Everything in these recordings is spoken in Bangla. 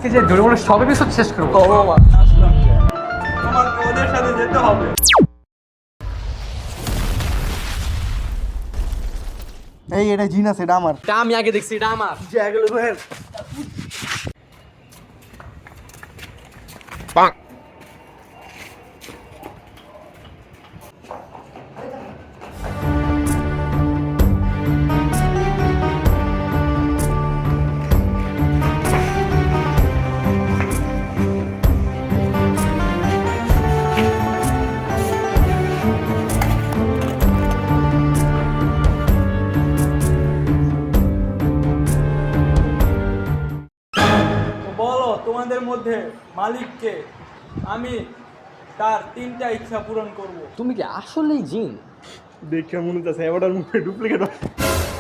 আজকে যে দৌড়ে সব এপিসোড শেষ করবো। ও বাবা আসলাম যে তোমাকে ওদের সাথে যেতে হবে। এই এটা জিনাস, এটা আমার। এটা আমি আগে দেখছি, এটা আমার। জায়গাগুলো ভাই তো বলো তোমাদের মধ্যে মালিককে। আমি তার 3টা ইচ্ছা পূরণ করব। তুমি কি আসলেই জিন? দেখে মনে হচ্ছে এবারটার মুখে ডুপ্লিকেট।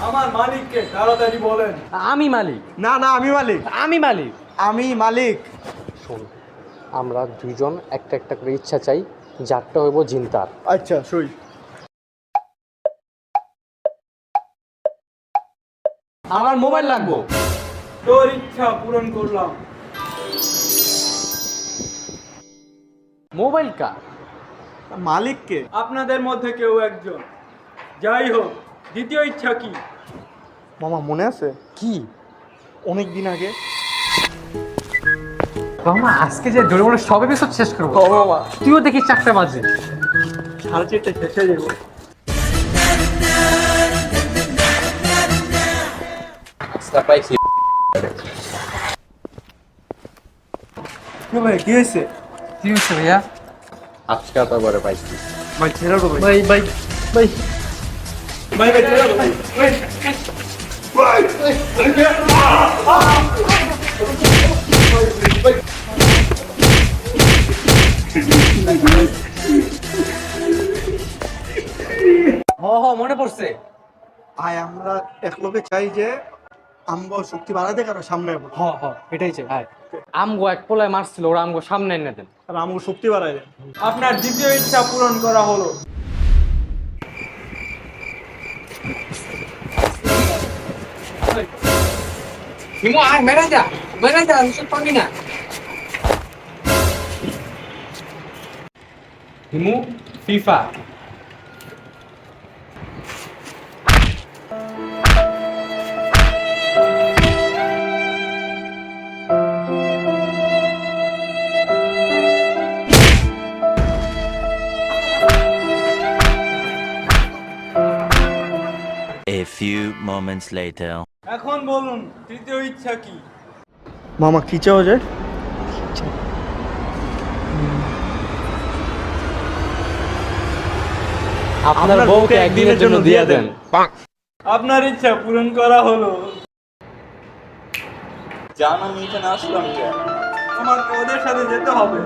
আমার মালিককে তাড়াতাড়ি বলেন। আমি মালিক। না না, আমি মালিক। আমি মালিক। আমি মালিক। শোন, আমরা দুইজন একটা একটা করে ইচ্ছা চাই, যারটা হইব জিনতার। আচ্ছা সই। আমার মোবাইল লাগবো। তোর ইচ্ছা পূরণ করলাম। মোবাইল কার? মালিককে। আপনাদের মধ্যে কেউ একজন। যাই হোক, দ্বিতীয় ইচ্ছা কি? মামা মনে আছে কি? অনেক দিন আগে? মামা আজকে যে দৌড়ে সব এপিসোড শেষ করবো। ও বাবা, তুইও দেখি 4টা বাজে। 4:30 শেষ হয়ে যাবো। ভাই কি হয়েছে? কি হচ্ছে ভাইয়া? আজকে তো বড় পাইছি। ভাই ছেড়ে দাও ভাই। ভাই ভাই ভাই ভাই ভাই ছেড়ে দাও ভাই। মনে পড়ছে। ভাই আমরা এক লোকে চাই যে আমগো শক্তি বাড়াতে কারো সামনে যাবো। এটাই চাই ভাই। আমগো এক পোলায় মারছিল, ওরা আমগো সামনে এনে দেন। আর আমগো শক্তি বাড়ায় দেন। আপনার দ্বিতীয় ইচ্ছা পূরণ করা হলো। হিমু আয়, মেরে যা, ওষুধ পাবি না। Himu FIFA. A few moments later. এখন বলুন তৃতীয় ইচ্ছা কি? মামা কি চাও যায়? আপনার বউকে একদিনের জন্য দিয়ে দেন। আপনার ইচ্ছা পূরণ করা হলো। জান আমি এখানে আসলাম যে তোমাকে ওদের সাথে যেতে হবে।